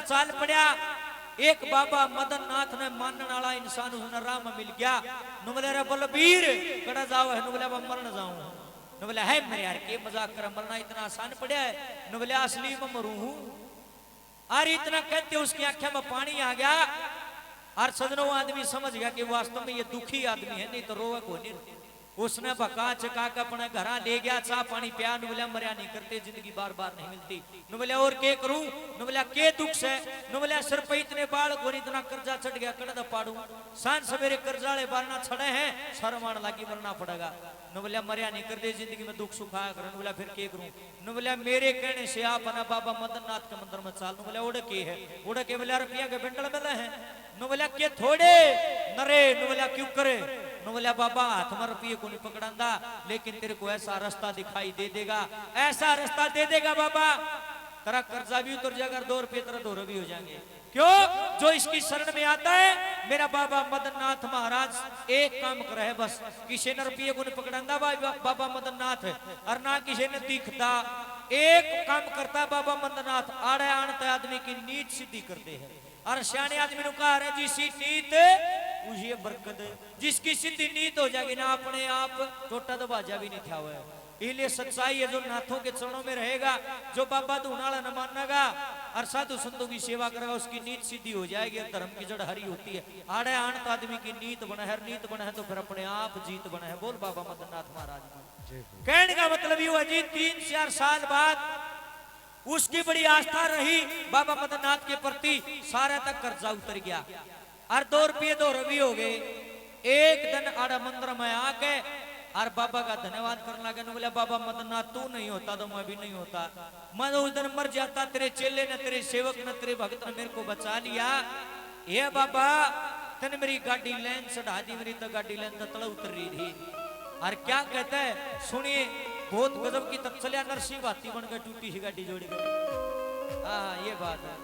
चाल पड़ा। एक बाबा मदन नाथ ने मानने वाला इंसान उसने राह में मिल गया। नु बोले रे बलबीर कड़ा जाओ है। नु बोले अब मरन जाऊं। नु बोले है मेरे यार के मजाक कर, मरना इतना आसान पड़ा है। नु बोले असली में मरू हूं। और इतना कहते उसकी आंखें में पानी आ गया। और सजनों आदमी समझ गया कि वास्तव में ये दुखी आदमी है, नहीं तो रोवे को नहीं। उसने बका चका के अपने घर ले गया, चाह पानी पिया। नु बोले मरिया नहीं करते, जिंदगी बार बार नहीं मिलती। नु बोले और के करूं। नु बोले के दुख से। नु बोले सिर पे इतने बाल को इतना कर्जा चढ़ गया, कड़ा पाड़ू सांझ सवेरे कर्जाले बारना छड़े हैं, शर्मान लागी मरना पड़ेगा। नु बोले मरिया नहीं करते, जिंदगी में दुख सुख आया कर। नु बोले फिर के करूं। नु बोले मेरे कहने से आप ना बाबा मदन नाथ के मंदिर में चाल। नु बोले उड़ के है, उड़ के बोले रुपया के बंडल मिले हैं। नु बोले के थोड़े नरे। नु बोले क्यों करे। नु बोले बाबा हाथ में रुपये को नहीं पकड़ांदा, लेकिन तेरे को ऐसा रास्ता दिखाई दे देगा, ऐसा रास्ता दे देगा बाबा, तेरा कर्जा भी उतर जाएगा, 2 रुपये तेरा 2 भी हो जाएंगे। क्यों? जो इसकी शरण में आता है मेरा बाबा मदन नाथ महाराज एक काम करे है बस, किसी ने रुपये को नहीं पकड़ांदा बाबा मदन नाथ, और ना किसी ने दिखता। एक काम करता है बाबा मदन नाथ, आड़े आनते आदमी की नीत सिद्धि करते हैं। और सियाने आदमी ने कहा है जिसी नीत उसी बरकत, जिसकी सिद्धि नीत हो जाएगी ना अपने आप टोटा दबाजा भी नहीं था हुआ है। इसलिए सच्चाई है जो नाथों के चरणों में रहेगा, जो बाबा धूनाला न मानेगा और साधु संतों की सेवा करेगा, उसकी नीत सिद्धि हो जाएगी। और धर्म की जड़ हरी होती है। आड़े आनत आदमी की नीत बना है, नीत बना है तो फिर अपने आप जीत बना है। बोल बाबा मदन नाथ महाराज। कहने का मतलब ये हुआ जी 3-4 साल बाद उसकी बड़ी आस्था रही बाबा मदन नाथ के प्रति, सारे तक कर्जा उतर गया और 2 रुपये 2 हो गए। एक दिन आड़ा मंदिर में आके और बाबा का धन्यवाद करने लगे। बोले बाबा मदन नाथ तू नहीं होता तो मैं भी नहीं होता, मैं उस दिन मर जाता, तेरे चेले ने, तेरे सेवक ने, तेरे भक्त ने मेरे को बचा लिया। ये बाबा तेने मेरी गाड़ी लाइन चढ़ा दी, मेरी तो गाड़ी लाइन तो तला उतर रही थी। और क्या कहता है सुनिए, बहुत गजब की तब चलिया नरसिंह भाती बनकर टूटी सी गाड़ी जोड़ी कर। हाँ ये बात है,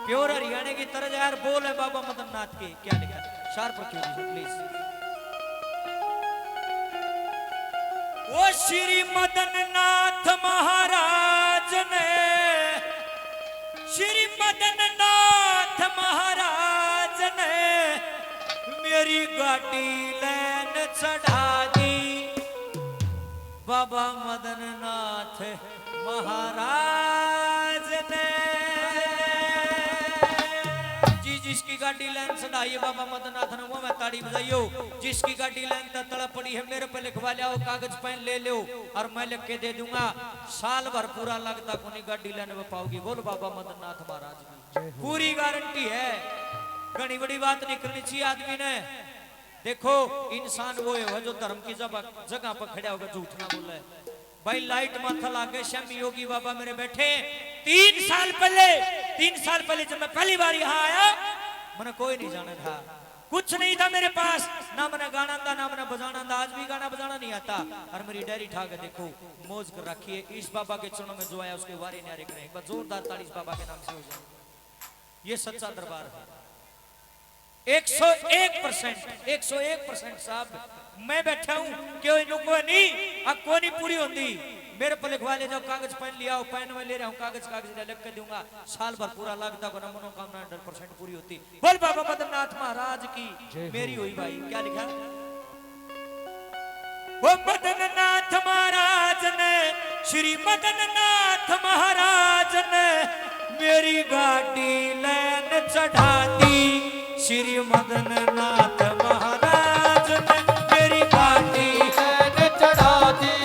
प्योर हरियाणा की तरह यार बोल है बाबा मदन नाथ के। क्या लिखा शार्प रखिए प्लीज। वो श्री मदन नाथ महाराज ने, श्री मदन नाथ महाराज ने मेरी गाड़ी लैन चढ़ा दी। बाबा मदन नाथ महाराज ने जी जिसकी गाड़ी लाइन चढ़ाई है बाबा मदन नाथ ने, वो मैं ताड़ी बजाइयो। जिसकी गाड़ी लाइन तड़प पड़ी है मेरे पे लिखवा लिया, कागज पेन ले लो और मैं लिख के दे दूंगा। साल भर पूरा लगता कोई गाड़ी लाइन में पाओगी। बोल बाबा मदन नाथ महाराज की पूरी गारंटी है। घनी बड़ी बात नहीं करनी चाहिए आदमी ने। देखो इंसान वो है जो धर्म की जगह पर खड़ा होकर झूठ ना बोले। भाई लाइट माथा लागे श्यामी योगी बाबा मेरे बैठे 3 साल पहले जब मैं पहली बार यहाँ आया, मैंने कोई नहीं जाना था, कुछ नहीं था मेरे पास, ना मैंने गाना था ना मैंने बजाना था। आज भी गाना बजाना नहीं आता। और मेरी डायरी ठा के देखो मौज कर रखी है। इस बाबा के चरणों में जो आया उसके वारे न्यारे करें, जोरदार ताली इस बाबा के नाम से हो जाए। ये सच्चा दरबार है। 101% साहब मैं बैठा हूं, क्यों कोई नहीं अब कोई नहीं पूरी होती। मेरे पर लिखवा ले जाओ, कागज पेन लिया हो, पेन में ले रहा हूं, कागज लिख के दूंगा। साल भर पूरा लगता को मनोकामना 100% पूरी होती। बोल बाबा मदन नाथ महाराज की मेरी हुई भाई। क्या लिखा वो मदन नाथ महाराज ने, श्री मदन नाथ महाराज ने मेरी गाड़ी लैन चढ़ा दी। श्री मदन नाथ महाराज ने मेरी गाड़ी लैन चढ़ा दी।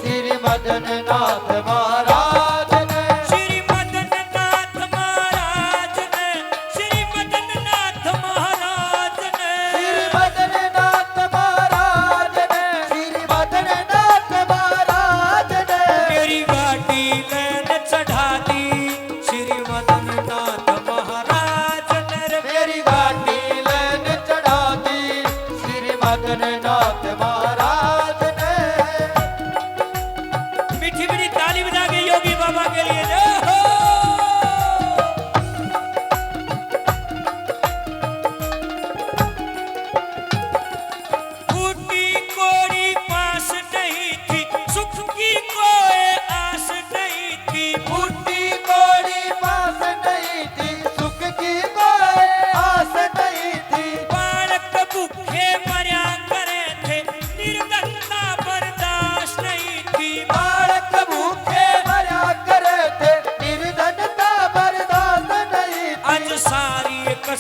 श्री मदन नाथ महाराज ने, श्री मदन नाथ महाराज ने, श्री मदन नाथ महाराज ने, श्री मदन नाथ महाराज ने, श्री मदन नाथ महाराज ने मेरी गाड़ी लैन चढ़ा दी। श्री मदन नाथ महाराज ने मेरी गाड़ी लैन चढ़ा दी।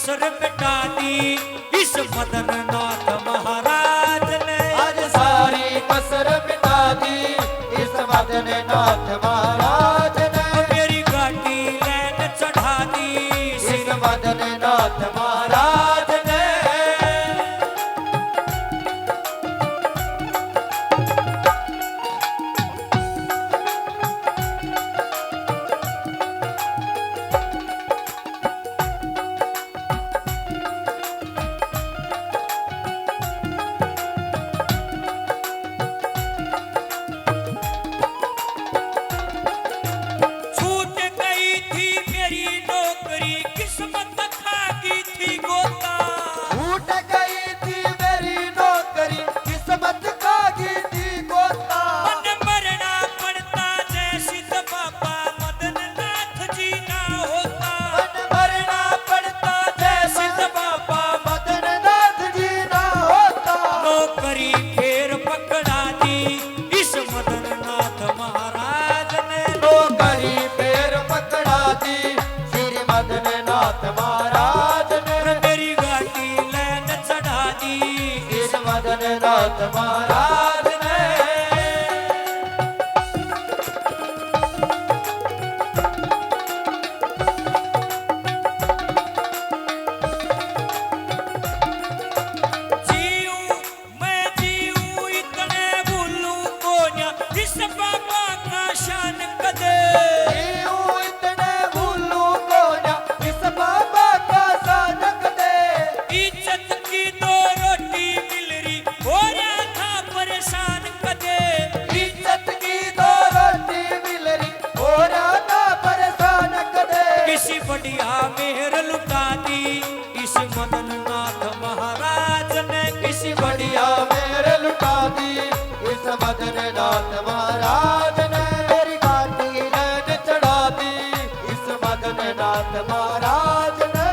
कसर मिटा दी इस मदन नाथ महाराज ने। आज सारी कसर मिटा दी इस मदन नाथ महाराज ने। मेरी गाड़ी लैन चढ़ा दी इस मदन नाथ महाराज ने। छूट गई थी मेरी नौकरी किस्मत खा गई थी गोता। छूट गई थी मेरी नौकरी किस्मत खा गई थी गोता। मन मरना पड़ता जैसी तो बाबा मदन नाथ जी ना होता। मन मरना पड़ता जैसे बाबा मदन नाथ जी ना होता। नौकरी फिर पकड़ा दी इस मदन नाथ महाराज ने। नौकरी फिर पकड़ा दी श्री मदन नाथ महाराज ने। मेरी गाड़ी लैन चढ़ा दी इस मदन नाथ महाराज ने। जीऊं मैं जीऊं इतने भूलूं को ना इस बाबा का शान कदे। जीऊं इतने भूलूं को ना इस बाबा का साधक दे। इज्जत की दो रोटी मिल रही हो रहा था परेशान कदे। इज्जत की दो रोटी मिल रही हो रहा था परेशान कदे। किसी बढ़िया मेहर लुटा दी इस मदन नाथ महाराज ने। किसी बढ़िया मेरे लुटा दी इस मदन नाथ महाराज ने। मेरी गाड़ी लैन चढ़ा दी इस मदन नाथ महाराज ने।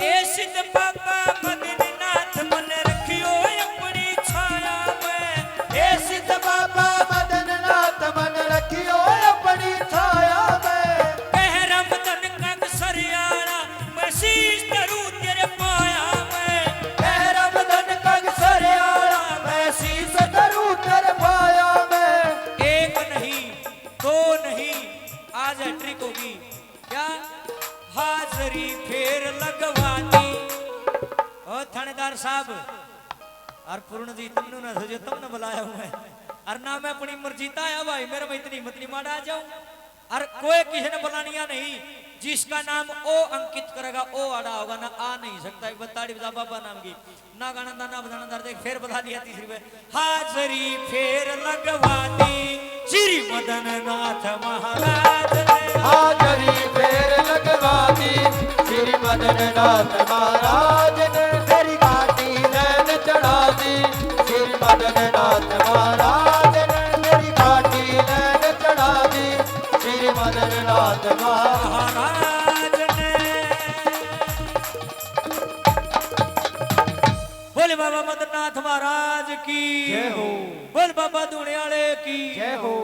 ए सिद्ध बाबा मदन नाथ मन रखियो अपनी छाया में। हे सिद्ध बाबा मदन नाथ मन रखियो अपनी छाया में। कहरा मदन कंग सरियाड़ा मैं शीश धरूं तेरे पाया में। कहरा मदन कंग सरियाड़ा मैं शीश धरूं तेरे पाया में। एक नहीं दो नहीं आज हैट्रिक होगी क्या। हाजरी फिर लगवा दी ओ थानेदार साहब और पूर्ण जी तुमने ना सोचो तुमने बुलाया हुआ है और ना मैं अपनी मर्जी आया भाई मेरे में इतनी हिम्मत नहीं मारा आ जाऊं। और कोई किसी ने बुलानिया नहीं जिसका नाम ओ अंकित करेगा ओ आड़ा होगा ना आ नहीं सकता। एक बताड़ी बजा बाबा नाम की ना गाना दा ना बजाना दर्द फिर बता दिया तीसरी बार। हाजरी फिर लगवा दी श्री मदन नाथ महाराज ने। हाजरी फेर लगवा दी श्री मदन नाथ महाराज ने। मेरी गाड़ी लैन चढ़ा दी श्री मदन नाथ महाराज ने। मेरी गाड़ी लैन चढ़ा दी श्री मदन नाथ महाराज महाराज ने। बोले बाबा मदन नाथ महाराज की जय हो। बोल बाबा दूने वाले की जय हो।